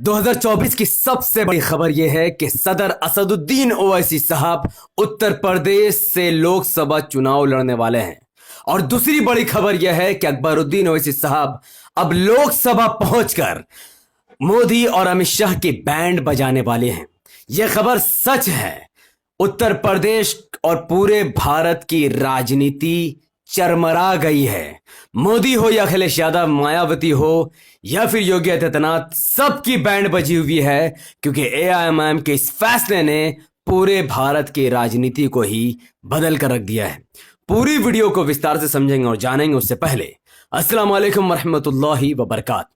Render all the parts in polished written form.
2024 की सबसे बड़ी खबर यह है कि सदर असदुद्दीन ओवैसी साहब उत्तर प्रदेश से लोकसभा चुनाव लड़ने वाले हैं। और दूसरी बड़ी खबर यह है कि अकबरुद्दीन ओवैसी साहब अब लोकसभा पहुंचकर मोदी और अमित शाह की बैंड बजाने वाले हैं। यह खबर सच है। उत्तर प्रदेश और पूरे भारत की राजनीति चरमरा गई है। मोदी हो या अखिलेश यादव, मायावती हो या फिर योगी आदित्यनाथ, सबकी बैंड बजी हुई है, क्योंकि एआईएमआईएम के इस फैसले ने पूरे भारत की राजनीति को ही बदल कर रख दिया है। पूरी वीडियो को विस्तार से समझेंगे और जानेंगे। उससे पहले अस्सलाम वालेकुम रहमतुल्लाहि व बरकात।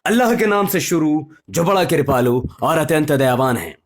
अल्लाह के नाम से शुरू, जो बड़ा कृपालु और अत्यंत दयावान है।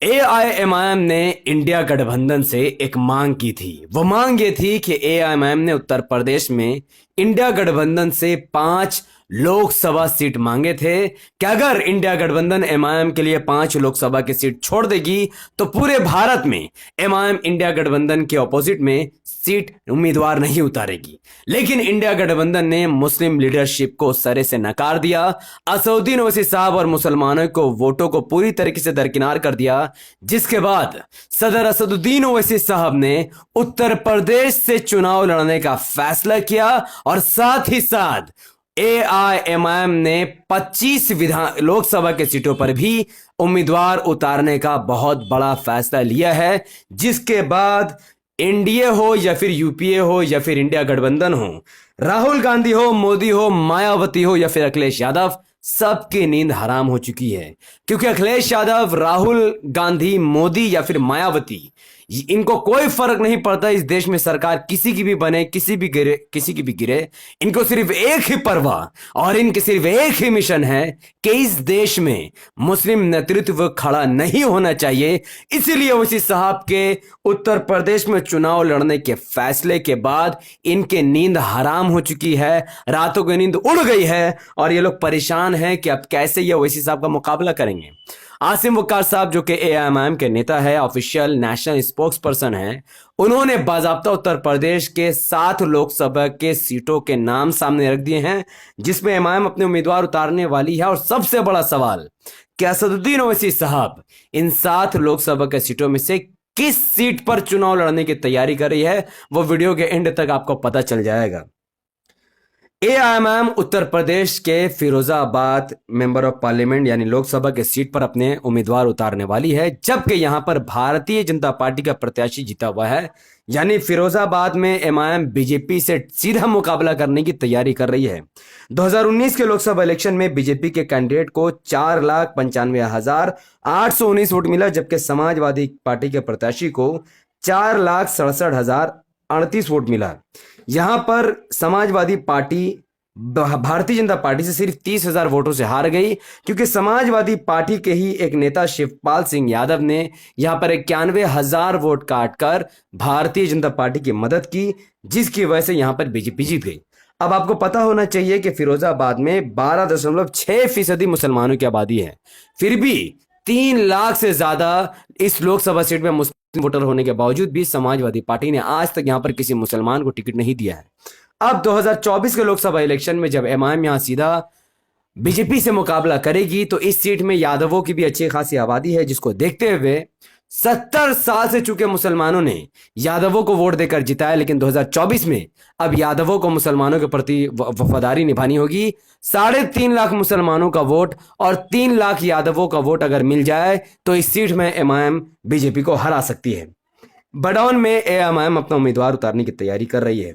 एआईएमआईएम ने इंडिया गठबंधन से एक मांग की थी। वो मांग ये थी कि एआईएमआईएम ने उत्तर प्रदेश में इंडिया गठबंधन से 5 लोकसभा सीट मांगे थे कि अगर इंडिया गठबंधन एमआईएम के लिए 5 लोकसभा की सीट छोड़ देगी तो पूरे भारत में एमआईएम इंडिया गठबंधन के ऑपोजिट में सीट उम्मीदवार नहीं उतारेगी। लेकिन इंडिया गठबंधन ने मुस्लिम लीडरशिप को सरे से नकार दिया। असदुद्दीन ओवैसी साहब और मुसलमानों को वोटों को पूरी तरीके से दरकिनार कर दिया, जिसके बाद सदर असदुद्दीन ओवैसी साहब ने उत्तर प्रदेश से चुनाव लड़ने का फैसला किया और साथ ही साथ एआईएमआईएम ने 25 लोकसभा के सीटों पर भी उम्मीदवार उतारने का बहुत बड़ा फैसला लिया है, जिसके बाद एनडीए हो या फिर यूपीए हो या फिर इंडिया गठबंधन हो, राहुल गांधी हो, मोदी हो, मायावती हो या फिर अखिलेश यादव, सबकी नींद हराम हो चुकी है। क्योंकि अखिलेश यादव, राहुल गांधी, मोदी या फिर मायावती, इनको कोई फर्क नहीं पड़ता इस देश में सरकार किसी की भी बने, किसी की भी गिरे। इनको सिर्फ एक ही परवाह और इनके सिर्फ एक ही मिशन है कि इस देश में मुस्लिम नेतृत्व खड़ा नहीं होना चाहिए। इसीलिए ओवैसी साहब के उत्तर प्रदेश में चुनाव लड़ने के फैसले के बाद इनके नींद हराम हो चुकी है, रातों की नींद उड़ गई है और ये लोग परेशान हैं कि अब कैसे ये ओवैसी साहब का मुकाबला करेंगे। आसिम वकार साहब, जो कि एआईएमआईएम के नेता है, ऑफिशियल नेशनल स्पोक्स पर्सन है, उन्होंने बाजाब्ता उत्तर प्रदेश के 7 लोकसभा के सीटों के नाम सामने रख दिए हैं, जिसमें एमआईएम अपने उम्मीदवार उतारने वाली है। और सबसे बड़ा सवाल कि असदुद्दीन ओवैसी साहब इन 7 लोकसभा के सीटों में से किस सीट पर चुनाव लड़ने की तैयारी कर रही है, वो वीडियो के एंड तक आपको पता चल जाएगा। एआईएमआईएम उत्तर प्रदेश के फिरोजाबाद मेंबर ऑफ पार्लियामेंट यानी लोकसभा के सीट पर अपने उम्मीदवार उतारने वाली है, जबकि यहां पर भारतीय जनता पार्टी का प्रत्याशी जीता हुआ है। यानी फिरोजाबाद में एमआईएम बीजेपी से सीधा मुकाबला करने की तैयारी कर रही है। 2019 के लोकसभा इलेक्शन में बीजेपी के कैंडिडेट को 4,95,819 वोट मिला, जबकि समाजवादी पार्टी के प्रत्याशी को 4,67,038 वोट मिला। यहां पर समाजवादी पार्टी भारतीय जनता पार्टी से सिर्फ 30,000 वोटों से हार गई, क्योंकि समाजवादी पार्टी के ही एक नेता शिवपाल सिंह यादव ने यहां पर 91,000 वोट काटकर भारतीय जनता पार्टी की मदद की, जिसकी वजह से यहां पर बीजेपी जीत गई। अब आपको पता होना चाहिए कि फिरोजाबाद में 12.6% मुसलमानों की आबादी है, फिर भी 3 लाख से ज्यादा इस लोकसभा सीट में मुस्लिम वोटर होने के बावजूद भी समाजवादी पार्टी ने आज तक यहां पर किसी मुसलमान को टिकट नहीं दिया है। अब 2024 के लोकसभा इलेक्शन में जब एमआईएम यहां सीधा बीजेपी से मुकाबला करेगी तो इस सीट में यादवों की भी अच्छी खासी आबादी है, जिसको देखते हुए 70 साल से चुके मुसलमानों ने यादवों को वोट देकर जिताया। लेकिन 2024 में अब यादवों को मुसलमानों के प्रति वफादारी निभानी होगी। 3.5 लाख मुसलमानों का वोट और 3 लाख यादवों का वोट अगर मिल जाए तो इस सीट में एमआईएम बीजेपी को हरा सकती है। बडौन में एआईएमआईएम अपना उम्मीदवार उतारने की तैयारी कर रही है।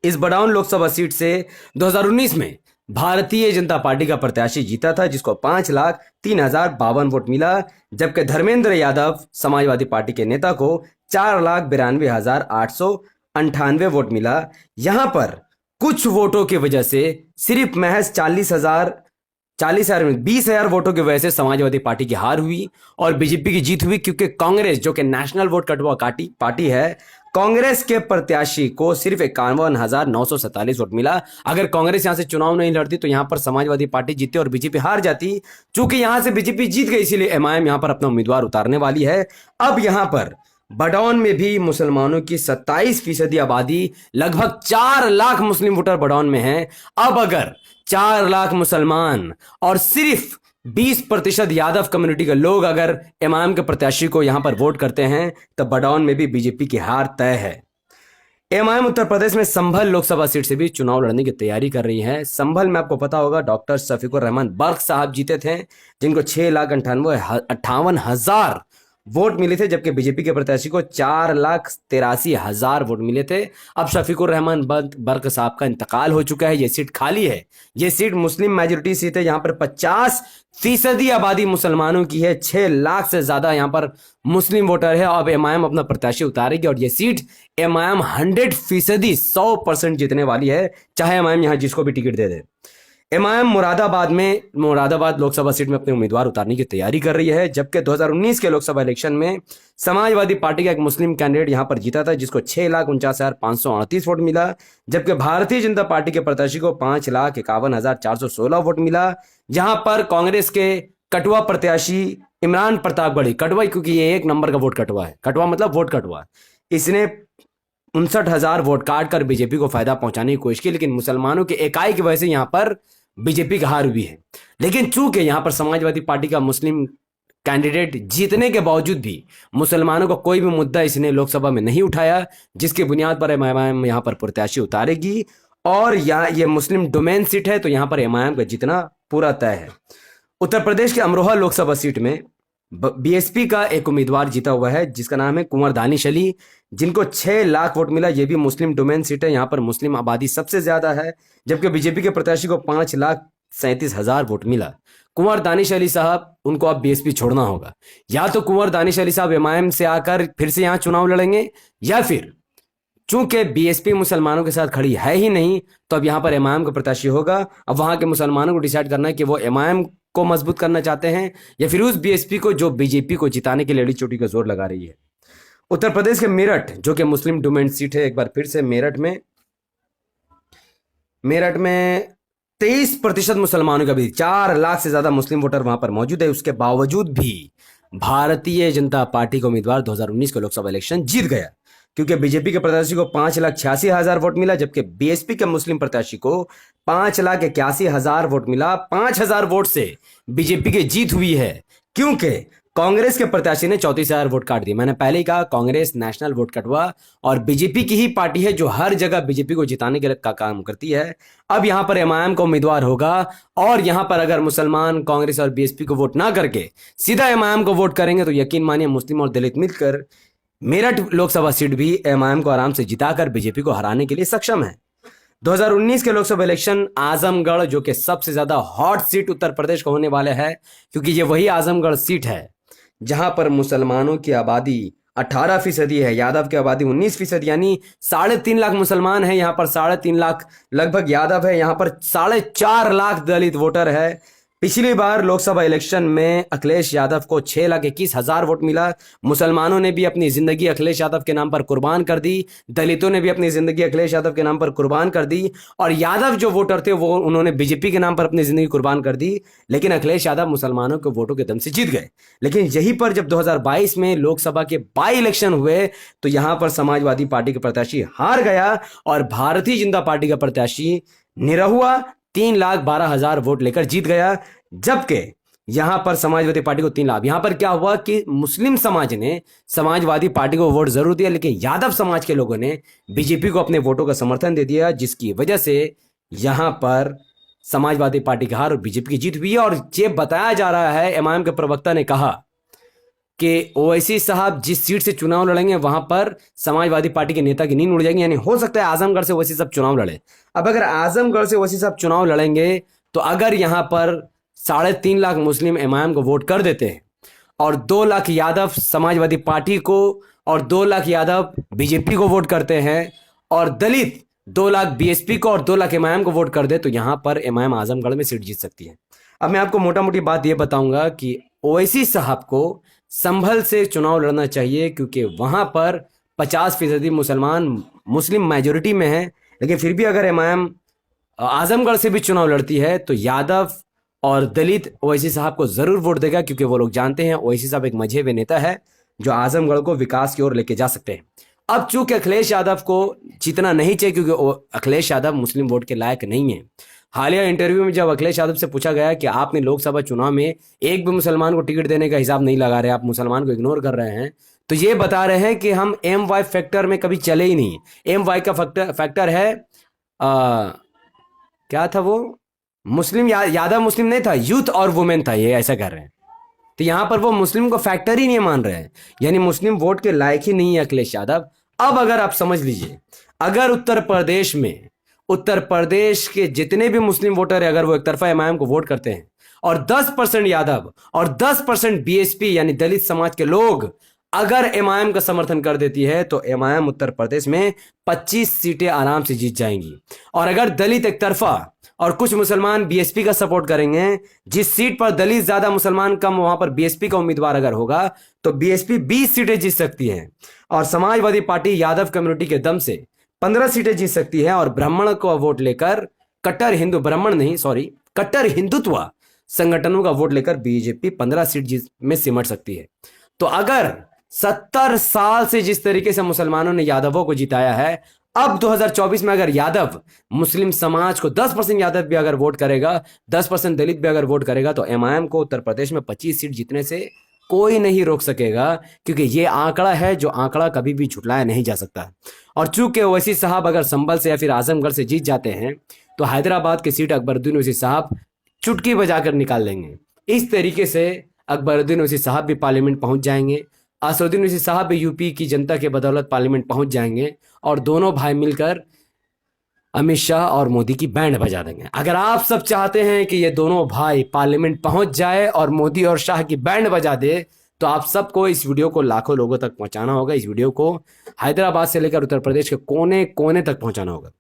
इस बडौन लोकसभा सीट से 2019 में भारतीय जनता पार्टी का प्रत्याशी जीता था, जिसको 5,03,052 वोट मिला, जबकि धर्मेंद्र यादव समाजवादी पार्टी के नेता को 4,92,898 वोट मिला। यहां पर कुछ वोटों की वजह से सिर्फ महज 20,000 वोटों की वजह से समाजवादी पार्टी की हार हुई और बीजेपी की जीत हुई, क्योंकि कांग्रेस, जो कि नेशनल वोट कटवा पार्टी है, कांग्रेस के प्रत्याशी को सिर्फ 51,947 वोट मिला। अगर कांग्रेस यहां से चुनाव नहीं लड़ती तो यहां पर समाजवादी पार्टी जीती और बीजेपी हार जाती। चूंकि यहां से बीजेपी जीत गई, इसीलिए एमआईएम यहां पर अपना उम्मीदवार उतारने वाली है। अब यहां पर बडौन में भी मुसलमानों की 27% आबादी, लगभग 4 लाख मुस्लिम वोटर बडौन में हैं। अब अगर 4 लाख मुसलमान और सिर्फ 20% यादव कम्युनिटी के लोग अगर इमाम के प्रत्याशी को यहां पर वोट करते हैं तो बडौन में भी बीजेपी की हार तय है। एमआईएम उत्तर प्रदेश में संभल लोकसभा सीट से भी चुनाव लड़ने की तैयारी कर रही है। संभल में आपको पता होगा डॉक्टर शफीकुर रहमान बर्क साहब जीते थे, जिनको 6,58,000 वोट मिले थे, जबकि बीजेपी के प्रत्याशी को 4,83,000 वोट मिले थे। अब शफीकुर रहमान बर्क साहब का इंतकाल हो चुका है, ये सीट खाली है। ये सीट मुस्लिम मेजोरिटी सीट है, यहाँ पर 50% आबादी मुसलमानों की है, 6 लाख से ज्यादा यहाँ पर मुस्लिम वोटर है। अब एमआईएम अपना प्रत्याशी उतारेगी और ये सीट एमआईएम 100% जीतने वाली है, चाहे एमआईएम यहाँ जिसको भी टिकट दे दे। एमआईएम मुरादाबाद लोकसभा सीट में अपने उम्मीदवार उतारने की तैयारी कर रही है, जबकि 2019 के लोकसभा इलेक्शन में समाजवादी पार्टी का एक मुस्लिम कैंडिडेट यहां पर जीता था, जिसको 6,49,538 वोट मिला, जबकि भारतीय जनता पार्टी के प्रत्याशी को 5,51,416 वोट मिला। जहां पर कांग्रेस के कटवा प्रत्याशी इमरान प्रतापगढ़ी, कटवा क्योंकि ये 1 नंबर का वोट कटवा है, कटवा मतलब वोट कटवा, इसने 59,000 वोट काट कर बीजेपी को फायदा पहुंचाने की कोशिश की, लेकिन मुसलमानों के इकाई की वजह से यहां पर बीजेपी का हार हुई है। लेकिन चूंकि यहां पर समाजवादी पार्टी का मुस्लिम कैंडिडेट जीतने के बावजूद भी मुसलमानों का कोई भी मुद्दा इसने लोकसभा में नहीं उठाया, जिसकी बुनियाद पर एमआईएम यहां पर प्रत्याशी उतारेगी। और ये मुस्लिम डोमेन सीट है, तो यहां पर एमआईएम का जीतना पूरा तय है। उत्तर प्रदेश के अमरोहा लोकसभा सीट में बीएसपी का एक उम्मीदवार जीता हुआ है, जिसका नाम है कुंवर दानिश अली, जिनको 6 लाख वोट मिला। यह भी मुस्लिम डोमेन सीट है, यहां पर मुस्लिम आबादी सबसे ज्यादा है, जबकि बीजेपी के प्रत्याशी को 5,37,000 वोट मिला। कुंवर दानिश अली साहब, उनको अब बीएसपी छोड़ना होगा। या तो कुंवर दानिश अली साहब एमआईएम से आकर फिर से यहां चुनाव लड़ेंगे, या फिर चूंकि बीएसपी मुसलमानों के साथ खड़ी है ही नहीं, तो अब यहां पर एमआईएम का प्रत्याशी होगा। अब वहां के मुसलमानों को डिसाइड करना है कि वो एमआईएम को मजबूत करना चाहते हैं या फिर उस बीएसपी को जो बीजेपी को जिताने के लिए एड़ी चोटी का जोर लगा रही है। उत्तर प्रदेश के मेरठ, जो कि मुस्लिम डोमेन सीट है, एक बार फिर से मेरठ में 23% मुसलमानों का भी 4 लाख से ज्यादा मुस्लिम वोटर वहां पर मौजूद है। उसके बावजूद भी भारतीय जनता पार्टी का उम्मीदवार 2019 का लोकसभा इलेक्शन जीत गया, क्योंकि बीजेपी के प्रत्याशी को 5,86,000 वोट मिला, जबकि बीएसपी के मुस्लिम प्रत्याशी को 5,81,000 वोट मिला। 5,000 वोट से बीजेपी की जीत हुई है, क्योंकि कांग्रेस के प्रत्याशी ने 34,000 वोट काट दिए। मैंने पहले ही कहा, कांग्रेस नेशनल वोट कटवा और बीजेपी की ही पार्टी है जो हर जगह बीजेपी को जिताने के का काम करती है। अब यहां पर एमआईएम का उम्मीदवार होगा, और यहां पर अगर मुसलमान कांग्रेस और बीएसपी को वोट ना करके सीधा एमआईएम को वोट करेंगे, तो यकीन मानिए मुस्लिम और दलित मिलकर मेरठ लोकसभा सीट भी एमआईएम को आराम से जिताकर बीजेपी को हराने के लिए सक्षम है। 2019 के लोकसभा इलेक्शन आजमगढ़, जो कि सबसे ज्यादा हॉट सीट उत्तर प्रदेश का होने वाले है, क्योंकि ये वही आजमगढ़ सीट है जहां पर मुसलमानों की आबादी 18% है, यादव की आबादी 19%, यानी 3.5 लाख मुसलमान है, यहां पर 3.5 लाख लगभग यादव है, यहां पर 4.5 लाख दलित वोटर है। पिछली बार लोकसभा इलेक्शन में अखिलेश यादव को 6,21,000 वोट मिला। मुसलमानों ने भी अपनी जिंदगी अखिलेश यादव के नाम पर कुर्बान कर दी, दलितों ने भी अपनी जिंदगी अखिलेश यादव के नाम पर कुर्बान कर दी, और यादव जो वोटर थे वो उन्होंने बीजेपी के नाम पर अपनी जिंदगी कुर्बान कर दी। लेकिन अखिलेश यादव मुसलमानों के वोटों के दम से जीत गए। लेकिन यहीं पर जब 2022 में लोकसभा के बाई इलेक्शन हुए, तो यहां पर समाजवादी पार्टी के प्रत्याशी हार गया और भारतीय जनता पार्टी का प्रत्याशी निरहुआ 3,12,000 वोट लेकर जीत गया, जबकि यहां पर समाजवादी पार्टी को 3 लाख। यहां पर क्या हुआ कि मुस्लिम समाज ने समाजवादी पार्टी को वोट जरूर दिया, लेकिन यादव समाज के लोगों ने बीजेपी को अपने वोटों का समर्थन दे दिया, जिसकी वजह से यहां पर समाजवादी पार्टी की हार और बीजेपी की जीत हुई है। और ये बताया जा रहा है, एमआईएम के प्रवक्ता ने कहा कि ओवैसी साहब जिस सीट से चुनाव लड़ेंगे वहां पर समाजवादी पार्टी के नेता की नींद उड़ जाएगी, यानी हो सकता है आजमगढ़ से ओवैसी साहब चुनाव लड़े। अब अगर आजमगढ़ से ओवैसी साहब चुनाव लड़ेंगे, तो अगर यहां पर 3.5 लाख मुस्लिम एमआईएम को वोट कर देते हैं और 2 लाख यादव समाजवादी पार्टी को और 2 लाख यादव बीजेपी को वोट करते हैं, और दलित 2 लाख बीएसपी को और 2 लाख एमआईएम को वोट कर दे, तो यहां पर एमआईएम आजमगढ़ में सीट जीत सकती है। अब मैं आपको मोटा मोटी बात यह बताऊंगा कि ओवैसी साहब को संभल से चुनाव लड़ना चाहिए, क्योंकि वहां पर 50% मुसलमान मुस्लिम मेजोरिटी में है। लेकिन फिर भी अगर एमआईएम आजमगढ़ से भी चुनाव लड़ती है, तो यादव और दलित ओवैसी साहब को जरूर वोट देगा, क्योंकि वो लोग जानते हैं ओवैसी साहब एक मजहबी नेता है जो आजमगढ़ को विकास की ओर लेके जा सकते हैं। अब चूंकि अखिलेश यादव को जीतना नहीं चाहिए, क्योंकि अखिलेश यादव मुस्लिम वोट के लायक नहीं है, हालिया इंटरव्यू में जब अखिलेश यादव से पूछा गया कि आपने लोकसभा चुनाव में एक भी मुसलमान को टिकट देने का हिसाब नहीं लगा रहे, आप मुसलमान को इग्नोर कर रहे हैं, तो ये बता रहे हैं कि हम एम वाई फैक्टर में कभी चले ही नहीं। एम वाई का फैक्टर है क्या था वो, मुस्लिम यादव मुस्लिम नहीं था, यूथ और वुमेन था, ये ऐसा कर रहे हैं। तो यहां पर वो मुस्लिम को फैक्टर ही नहीं मान रहे हैं, यानी मुस्लिम वोट के लायक ही नहीं है अखिलेश यादव। अब अगर आप समझ लीजिए, अगर उत्तर प्रदेश के जितने भी मुस्लिम वोटर है, अगर वो एक तरफा एमआईएम को वोट करते हैं और 10% यादव और 10% बीएसपी यानी दलित समाज के लोग अगर एमआईएम का समर्थन कर देती है, तो एमआईएम उत्तर प्रदेश में 25 सीटें आराम से जीत जाएंगी। और अगर दलित एक तरफा और कुछ मुसलमान बीएसपी का सपोर्ट करेंगे, जिस सीट पर दलित ज्यादा मुसलमान कम, वहां पर बीएसपी का उम्मीदवार अगर होगा तो बीएसपी 20 सीटें जीत सकती है। और समाजवादी पार्टी यादव कम्युनिटी के दम से 15 सीटें जीत सकती है। और ब्राह्मण को वोट लेकर कट्टर हिंदुत्व संगठनों का वोट लेकर बीजेपी 15 सीट में सिमट सकती है। तो अगर 70 साल से जिस तरीके से मुसलमानों ने यादवों को जिताया है, अब 2024 में अगर यादव मुस्लिम समाज को 10% यादव भी अगर वोट करेगा, 10% दलित भी अगर वोट करेगा, तो एमआईएम को उत्तर प्रदेश में 25 सीट जीतने से कोई नहीं रोक सकेगा, क्योंकि ये आंकड़ा है जो आंकड़ा कभी भी झुटलाया नहीं जा सकता। और चूंकि ओवैसी साहब अगर संभल से या फिर आजमगढ़ से जीत जाते हैं, तो हैदराबाद की सीट अकबरुद्दीन ओवैसी साहब चुटकी बजाकर निकाल लेंगे। इस तरीके से अकबरुद्दीन ओवैसी साहब भी पार्लियामेंट पहुंच जाएंगे, असदुद्दीन ओवैसी साहब भी यूपी की जनता के बदौलत पार्लियामेंट पहुंच जाएंगे, और दोनों भाई मिलकर अमित शाह और मोदी की बैंड बजा देंगे। अगर आप सब चाहते हैं कि ये दोनों भाई पार्लियामेंट पहुंच जाए और मोदी और शाह की बैंड बजा दे, तो आप सबको इस वीडियो को लाखों लोगों तक पहुंचाना होगा। इस वीडियो को हैदराबाद से लेकर उत्तर प्रदेश के कोने कोने तक पहुंचाना होगा।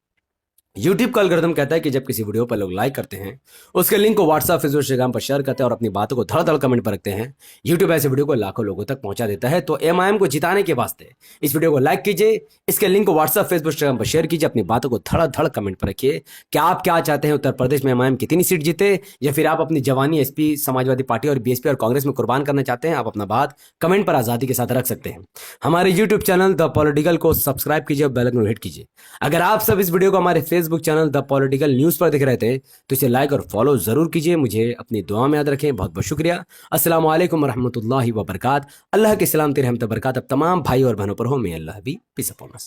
यूट्यूब का एल्गोरिथम कहता है कि जब किसी वीडियो पर लोग लाइक करते हैं, उसके लिंक को व्हाट्सएप, फेसबुक, इंस्टाग्राम पर शेयर करते हैं और अपनी बातों को धड़ कमेंट पर रखते हैं, यूट्यूब ऐसे वीडियो को लाखों लोगों तक पहुंचा देता है। तो एमआईएम को जिताने के वास्ते इस वीडियो को लाइक कीजिए, इसके लिंक को व्हाट्सएप, फेसबुक, इंस्टाग्राम पर शेयर कीजिए, अपनी बातों को धड़ कमेंट पर रखिए कि आप क्या चाहते हैं, उत्तर प्रदेश में एमआईएम कितनी सीट जीते, या फिर आप अपनी जवानी एसपी, समाजवादी पार्टी और बीएसपी और कांग्रेस में कुर्बान करना चाहते हैं। आप अपना बात कमेंट पर आजादी के साथ रख सकते हैं। हमारे यूट्यूब चैनल द पॉलिटिकल को सब्सक्राइब कीजिए और बेल आइकन को हिट कीजिए। अगर आप सब इस वीडियो को हमारे Facebook channel the political news पर देख रहे थे, तो इसे लाइक और फॉलो जरूर कीजिए। मुझे अपनी दुआ में याद रखें। बहुत बहुत शुक्रिया। अस्सलाम वालेकुम रहमतुल्लाहि व बरकात। अल्लाह के सलाम, रहमत बरकात अब तमाम भाई और बहनों पर हो। मे अल्लाह भी पीस अपॉन अस।